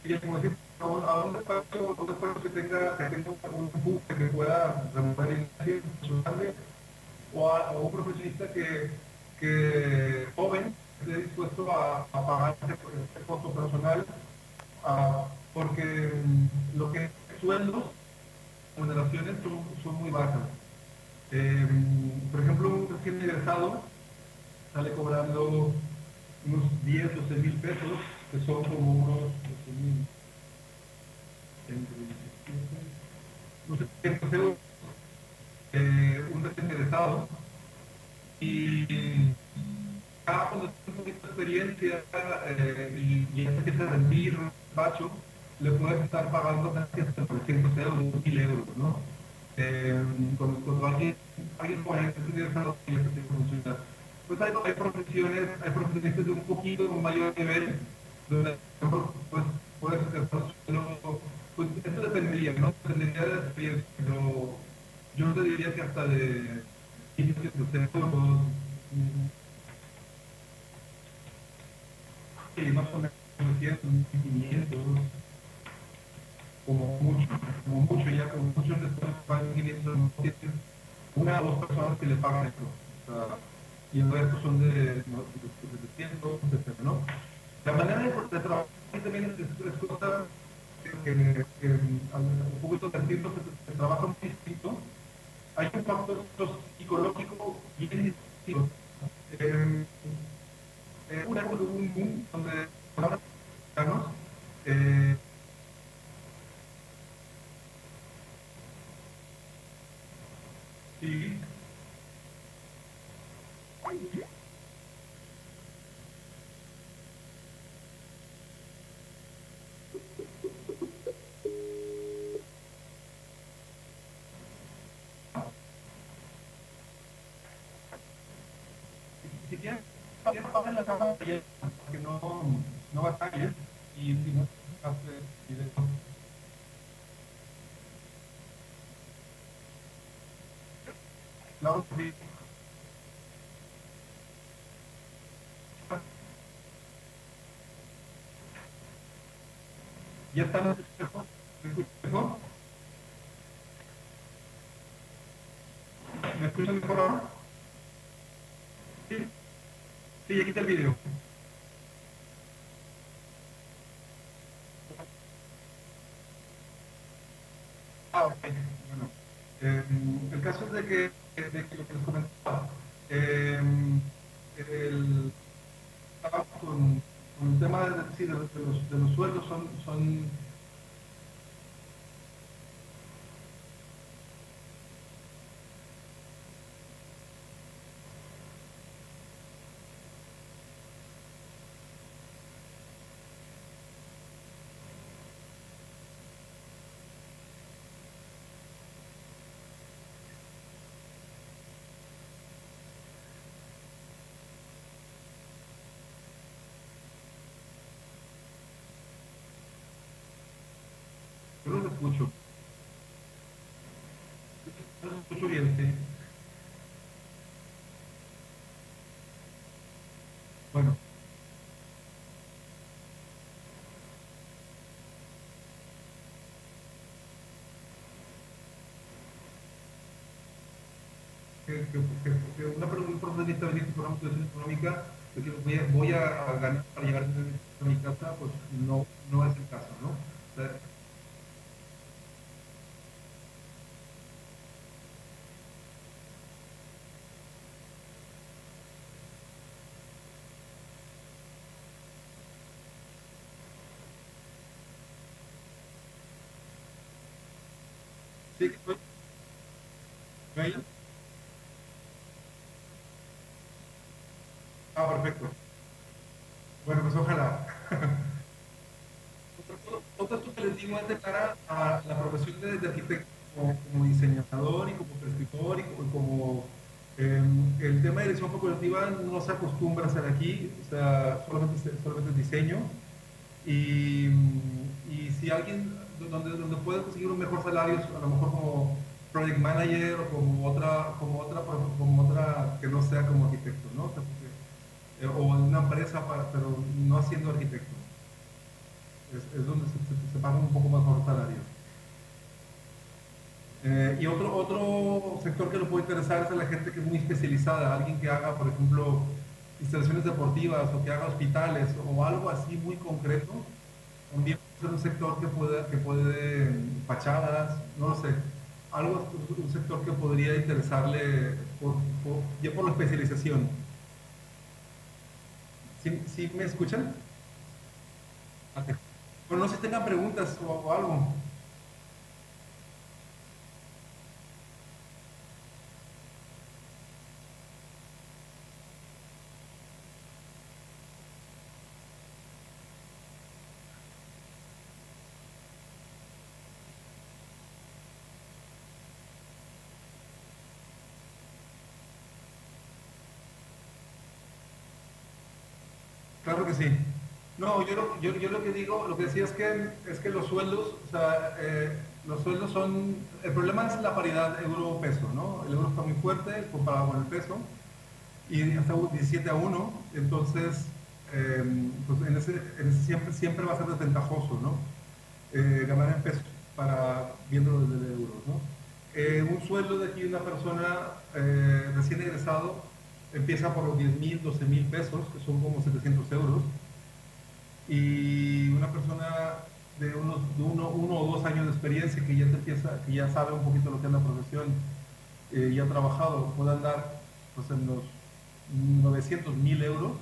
ya como decir, a un espacio que tenga un empuje que pueda remover inercia resultante, o un profesionista que joven esté dispuesto a pagar este costo personal, porque lo que es sueldos, remuneraciones son muy bajas. Eh, por ejemplo, un recién egresado sale cobrando unos 10 12 mil pesos, que son como unos 12 mil, entre 17, no sé, 500 euros, un recién egresado. Y cuando tiene un poquito de experiencia y ya se empieza a rendir bacho, le puedes estar pagando casi hasta 300 euros, 1000 euros, ¿no? Eh, cuando alguien por ejemplo, es ingresado y este tipo de funcionar. Pues hay profesiones, hay profesionistas de un poquito mayor nivel, donde pues, puedes ejercer solo, pues esto dependería, ¿no? Dependería de la experiencia, pero yo te diría que hasta de 1500 euros, sí, más o menos 900, 1500, como mucho, ya como mucho les pagan 500, no tienen una o dos personas que le pagan esto. O sea, y el resto son de 700, etcétera, ¿no? La manera de trabajar también es cosa que un poquito de decirlo, se trabaja muy distinto. Hay un factor psicológico bien distinto. Eh, una un boom donde hablan mexicanos, eh, sí, si quieren pagar la cama que no batalles y si no hace directo. Claro, sí. Ya están los espejos, ¿me escuchan mejor? ¿Me escuchan mejor ahora? Sí, sí, ya quita el video. Ah, ok. Bueno, el caso es de que lo que les comentaba, eh, el trabajo con el tema sí, de los sueldos son creo que lo escucho. Lo escucho bien, sí. Bueno, un profesionista de situación económica, de que voy a ganar para llegar a mi casa, pues no, no es el caso, ¿no? O sea, sí, ¿me ah, perfecto. Bueno, pues ojalá. Otra cosa que les digo es de cara a la profesión de arquitecto como diseñador y como prescriptor y como el tema de dirección corporativa no se acostumbra a hacer aquí, o sea, solamente es diseño. Y si alguien donde puede conseguir un mejor salario, a lo mejor como project manager o como otra que no sea como arquitecto, ¿no? O en una empresa, pero no siendo arquitecto. Es donde se paga un poco mejor salario. Y otro sector que lo puede interesar es a la gente que es muy especializada, alguien que haga, por ejemplo, instalaciones deportivas o que haga hospitales o algo así muy concreto. También puede ser un sector que puede fachadas, no lo sé, un sector que podría interesarle ya por la especialización. ¿Sí me escuchan? Ok. Bueno, no sé si tengan preguntas o algo. Claro que sí. No, yo lo que digo, lo que decía es que los sueldos, o sea, los sueldos son, el problema es la paridad euro-peso, ¿no? El euro está muy fuerte comparado con el peso y hasta 17-1, entonces, pues en ese siempre va a ser desventajoso, ¿no? Ganar en pesos viéndolo desde euros, ¿no? Un sueldo de aquí de una persona recién egresado empieza por los 10,000, 12,000 pesos, que son como 700 euros, y una persona de uno o 2 años de experiencia que ya sabe un poquito lo que es la profesión y ha trabajado, puede andar pues, en los 900,000 euros,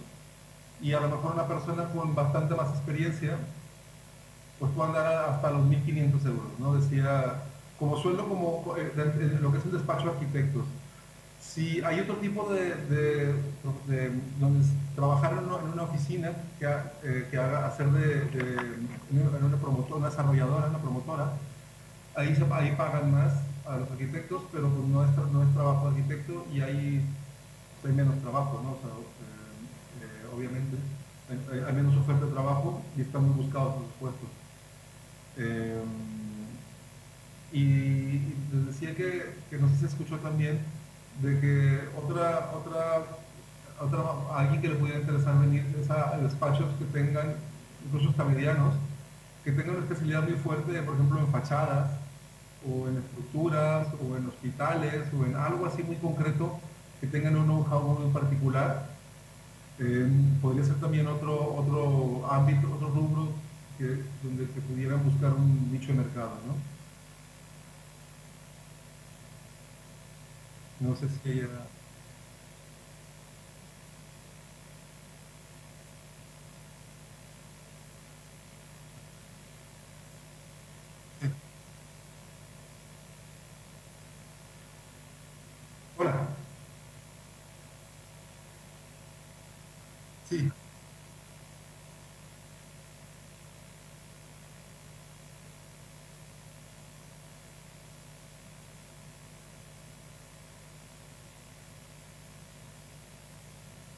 y a lo mejor una persona con bastante más experiencia pues puede andar hasta los 1.500 euros, ¿no? Decía, como sueldo, como lo que es el despacho de arquitectos. Si hay otro tipo donde trabajar en una oficina que haga hacer en una promotora, una desarrolladora, una promotora, ahí pagan más a los arquitectos, pero pues no es trabajo de arquitecto y hay menos trabajo, ¿no? O sea, obviamente hay menos oferta de trabajo y están muy buscados los puestos. Eh, y les decía que no sé si se escuchó también de que alguien que le pudiera interesar venir es a despachos que tengan, incluso hasta medianos, que tengan una especialidad muy fuerte, por ejemplo, en fachadas, o en estructuras, o en hospitales, o en algo así muy concreto, que tengan un know-how muy particular. Podría ser también otro ámbito, otro rubro donde se pudieran buscar un nicho de mercado, ¿no? No sé si ella... Hola, sí,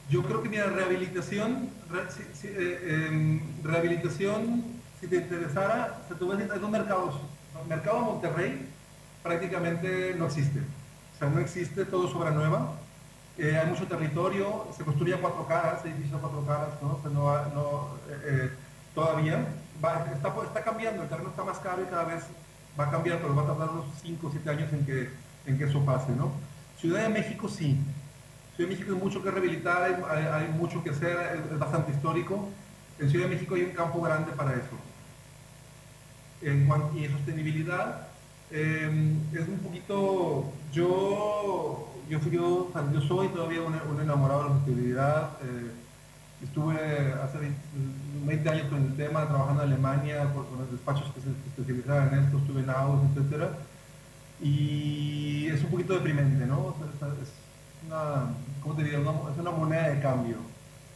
yo creo que mira, rehabilitación, si te interesara, se te voy a decir, hay dos mercados El mercado de Monterrey prácticamente no existe. O sea, no existe, todo es obra nueva. Hay mucho territorio, se construye a cuatro caras, edificios a cuatro caras, ¿no? O sea, todavía está cambiando, el terreno está más caro y cada vez va a cambiar, pero va a tardar unos 5 o 7 años en que eso pase, ¿no? Ciudad de México sí. Ciudad de México hay mucho que rehabilitar, hay mucho que hacer, es bastante histórico. En Ciudad de México hay un campo grande para eso. Y sostenibilidad, es un poquito, yo soy todavía un enamorado de la sostenibilidad. Estuve hace 20 años con el tema, trabajando en Alemania, con los despachos que se especializaban en esto, estuve en AUS, etcétera. Y es un poquito deprimente, ¿no? O sea, es una, ¿cómo te diría? Es una moneda de cambio.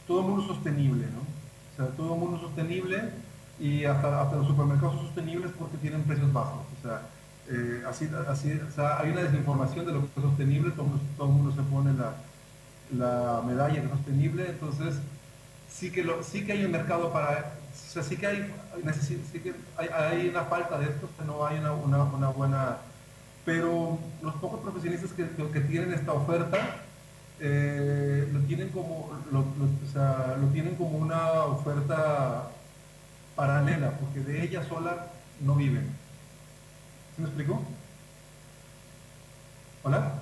Todo el mundo es sostenible, ¿no? O sea, todo el mundo es sostenible y hasta los supermercados son sostenibles porque tienen precios bajos. O sea, o sea, hay una desinformación de lo que es sostenible, todo el mundo se pone la medalla de sostenible, entonces sí que hay un mercado para, o sea, hay una falta de esto, que no hay una buena, pero los pocos profesionistas que tienen esta oferta, lo tienen o sea, lo tienen como una oferta paralela, porque de ella sola no viven. ¿Sí me explico? ¿Hola?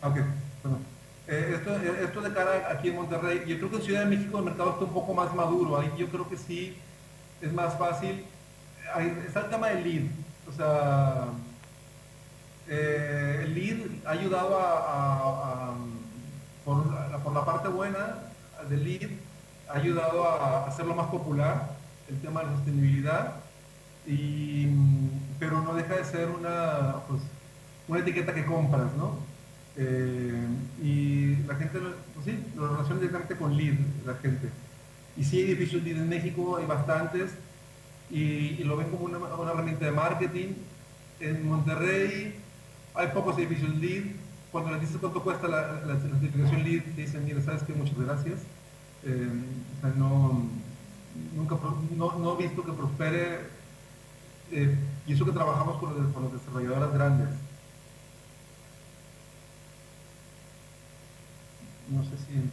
Ah, ok, perdón. Esto de cara aquí en Monterrey, yo creo que en Ciudad de México el mercado está un poco más maduro, ahí yo creo que sí es más fácil. Está el tema del lead, o sea, el lead ha ayudado por la parte buena del lead, ha ayudado a hacerlo más popular, el tema de la sostenibilidad, pero no deja de ser pues, una etiqueta que compras, ¿no? Y la gente, pues sí, lo relaciona directamente con lead, la gente. Y sí hay edificios lead en México, hay bastantes, y lo ven como una herramienta de marketing. En Monterrey hay pocos edificios lead. Cuando les dices cuánto cuesta la certificación lead, te dicen, mira, ¿sabes qué? Muchas gracias. O sea, no he visto que prospere, y eso que trabajamos con los desarrolladoras grandes. No sé si...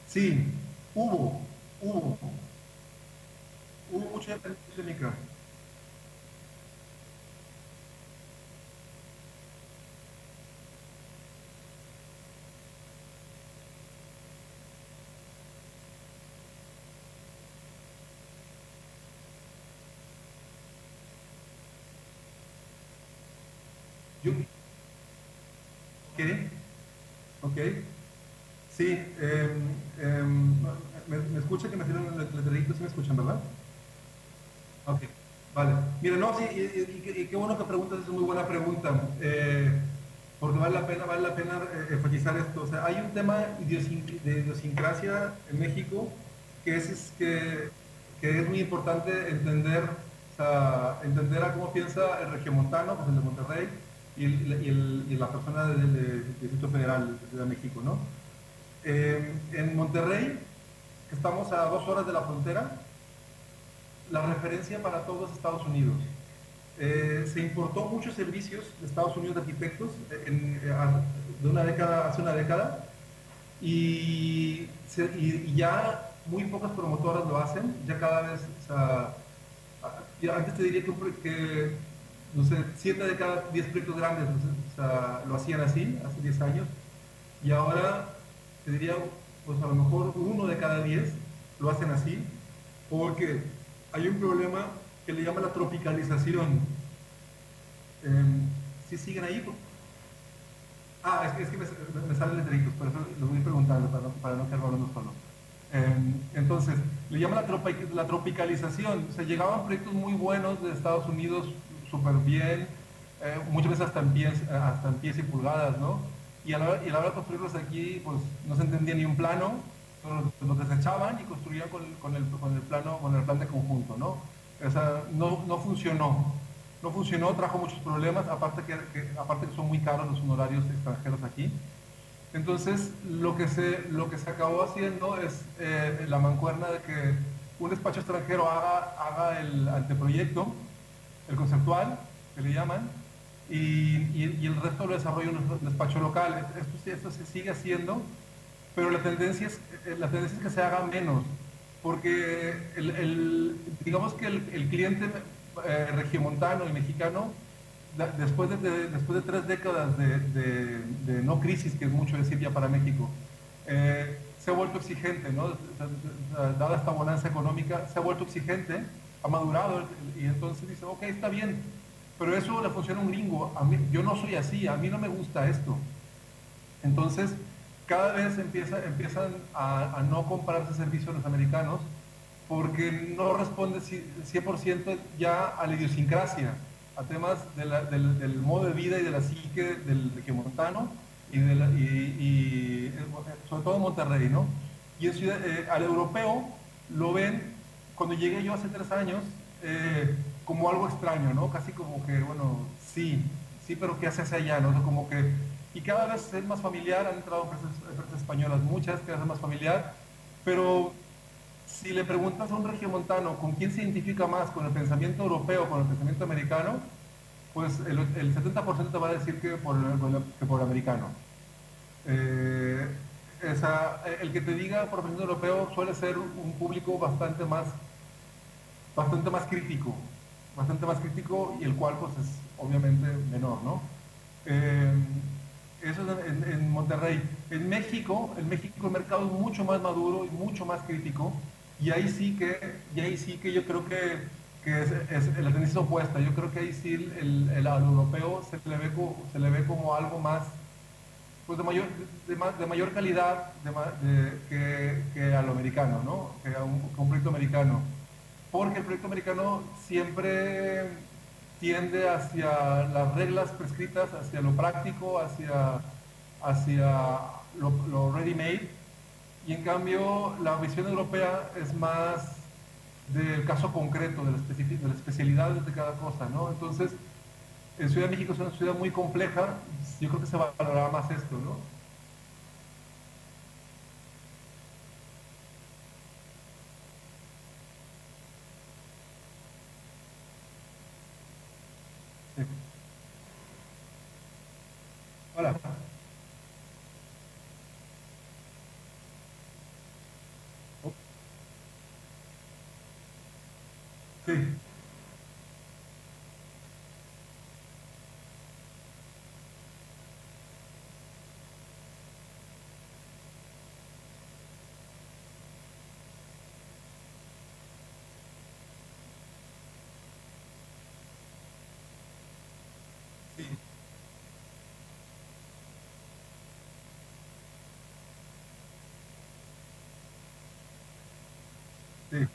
Sí, hubo, hubo, hubo mucha dependencia química. Yo, ¿qué? Ok. Sí, me escucha que me hicieron el letrerito, sí me escuchan, ¿verdad? Ok, vale. Mira, no, sí, y qué bueno que preguntas, es una muy buena pregunta, porque vale la pena enfatizar esto. O sea, hay un tema de idiosincrasia en México que es muy importante entender, o sea, entender a cómo piensa el regiomontano, pues el de Monterrey, y la persona del Distrito Federal de México, ¿no? En Monterrey, que estamos a 2 horas de la frontera, la referencia para todos es Estados Unidos. Se importó muchos servicios de Estados Unidos de arquitectos hace una década, y ya muy pocas promotoras lo hacen, ya cada vez, o sea, antes te diría no sé, 7 de cada 10 proyectos grandes, o sea, lo hacían así, hace 10 años, y ahora te diría, pues a lo mejor 1 de cada 10 lo hacen así, porque hay un problema que le llama la tropicalización. ¿Sí siguen ahí? Es que me salen letreritos, por eso lo voy preguntando para no quedar hablando solo. Entonces, le llama la tropicalización. Se llegaban proyectos muy buenos de Estados Unidos, súper bien, muchas veces hasta en pies y pulgadas, ¿no? Y a la hora de construirlos aquí, pues no se entendía ni un plano, los desechaban y construían con el plan de conjunto, ¿no? O sea, no funcionó. No funcionó, trajo muchos problemas, aparte que son muy caros los honorarios extranjeros aquí. Entonces, lo que se acabó haciendo es la mancuerna de que un despacho extranjero haga el anteproyecto, el conceptual, que le llaman, y el resto lo desarrolla un despacho local. Esto se sigue haciendo, pero la tendencia es que se haga menos, porque digamos que el cliente regiomontano y mexicano, después de 3 décadas de no crisis, que es mucho decir ya para México, se ha vuelto exigente, ¿no? Dada esta bonanza económica, se ha vuelto exigente, ha madurado, y entonces dice, ok, está bien, pero eso le funciona a un gringo, yo no soy así, a mí no me gusta esto. Entonces, cada vez empiezan a no comprarse servicios los americanos porque no responde 100% ya a la idiosincrasia, a temas del modo de vida y de la psique del regiomontano y sobre todo en Monterrey, ¿no? Y al europeo lo ven, cuando llegué yo hace 3 años, como algo extraño, ¿no? Casi como que, bueno, sí, sí, pero ¿qué haces allá, no? O sea, como que, y cada vez es más familiar, han entrado empresas españolas, muchas, cada vez es más familiar, pero si le preguntas a un regiomontano con quién se identifica más, con el pensamiento europeo o con el pensamiento americano, pues el 70% te va a decir que por el americano. Eh, el que te diga por pensamiento europeo suele ser un público bastante más crítico, y el cual pues es obviamente menor, ¿no? Eh, Eso es en Monterrey. En México el mercado es mucho más maduro y mucho más crítico, y ahí sí que yo creo que es la tendencia opuesta. Yo creo que ahí sí al europeo se le ve como algo más, pues de mayor calidad que al americano, ¿no? Que a un proyecto americano. Porque el proyecto americano siempre tiende hacia las reglas prescritas, hacia lo práctico, hacia lo ready-made, y en cambio la visión europea es más del caso concreto, de la especialidad de cada cosa, ¿no? Entonces, en Ciudad de México es una ciudad muy compleja, yo creo que se valorará más esto, ¿no? Sí. Hola. Sí, sí, sí,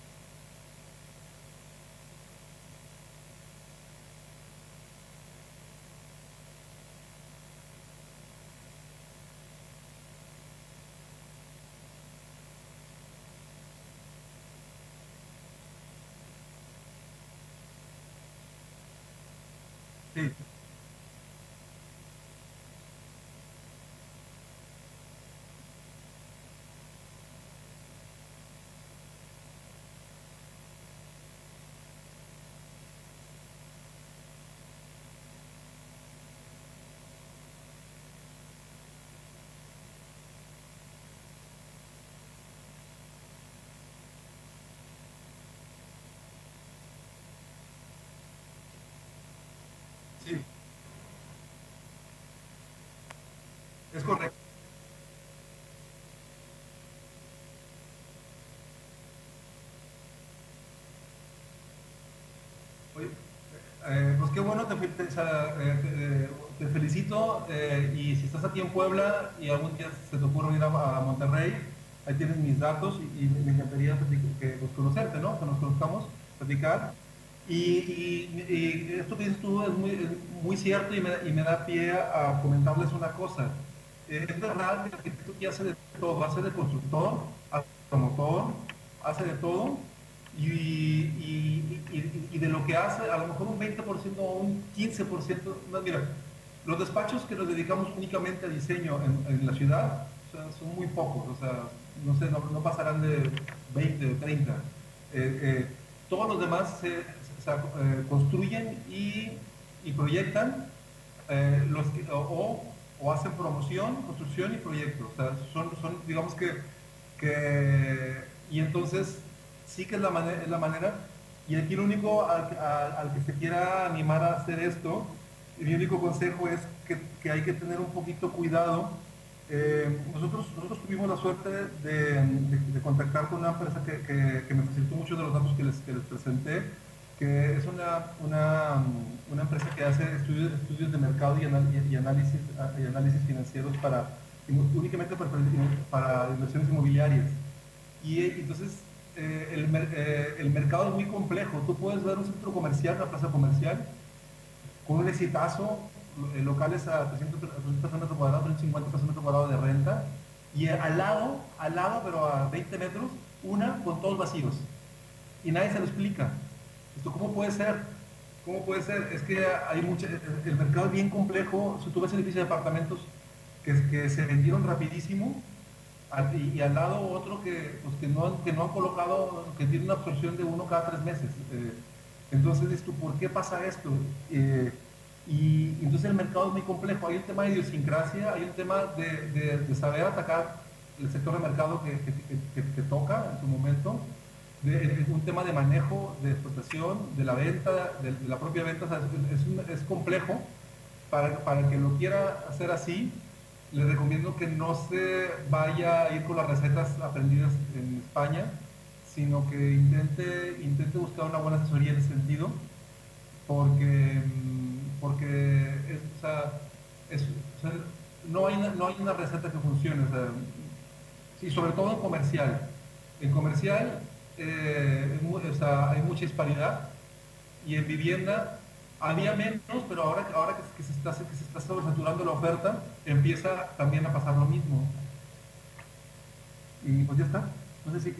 sí, sí, sí, es correcto. Pues qué bueno, o sea, te felicito y si estás aquí en Puebla y algún día se te ocurre ir a Monterrey, ahí tienes mis datos y me encantaría pues, conocerte, ¿no? Que nos conozcamos, platicar. Y esto que dices tú es muy cierto y me da pie a comentarles una cosa. Es verdad que el arquitecto aquí hace de todo, hace de constructor, hace de promotor, hace de todo y de lo que hace, a lo mejor un 20% o un 15%, no, mira, los despachos que nos dedicamos únicamente a diseño en la ciudad, o sea, son muy pocos, o sea, no sé, no pasarán de 20 o 30. Todos los demás construyen y proyectan o hacen promoción, construcción y proyectos. O sea, son digamos y entonces sí que es la manera, y aquí lo único al que se quiera animar a hacer esto, mi único consejo es que hay que tener un poquito cuidado. Nosotros tuvimos la suerte de contactar con una empresa que me facilitó muchos de los datos que les presenté, que es una empresa que hace estudios de mercado y análisis financieros únicamente para inversiones inmobiliarias. Y entonces el mercado es muy complejo. Tú puedes ver un centro comercial, una plaza comercial, con un exitazo, locales a 300 pesos metro cuadrado, 350 pesos metro cuadrado de renta, y al lado, pero a 20 metros, una con todos vacíos. Y nadie se lo explica. ¿Esto cómo puede ser? ¿Cómo puede ser? Es que el mercado es bien complejo. Si tú ves edificios de apartamentos que se vendieron rapidísimo, y al lado otro pues, que no han colocado, que tiene una absorción de uno cada 3 meses. Entonces dices tú, ¿por qué pasa esto? Y entonces el mercado es muy complejo. Hay un tema de idiosincrasia, hay un tema de saber atacar el sector de mercado que toca en su momento, un tema de manejo, de explotación, de la venta, de la propia venta. O sea, es complejo. Para el que lo quiera hacer así, les recomiendo que no se vaya a ir con las recetas aprendidas en España, sino que intente buscar una buena asesoría en ese sentido, porque o sea, no hay una receta que funcione, o sea, y sobre todo en comercial. En comercial o sea, hay mucha disparidad y en vivienda había menos, pero ahora que se está sobresaturando la oferta, empieza también a pasar lo mismo. Y pues ya está. No sé si...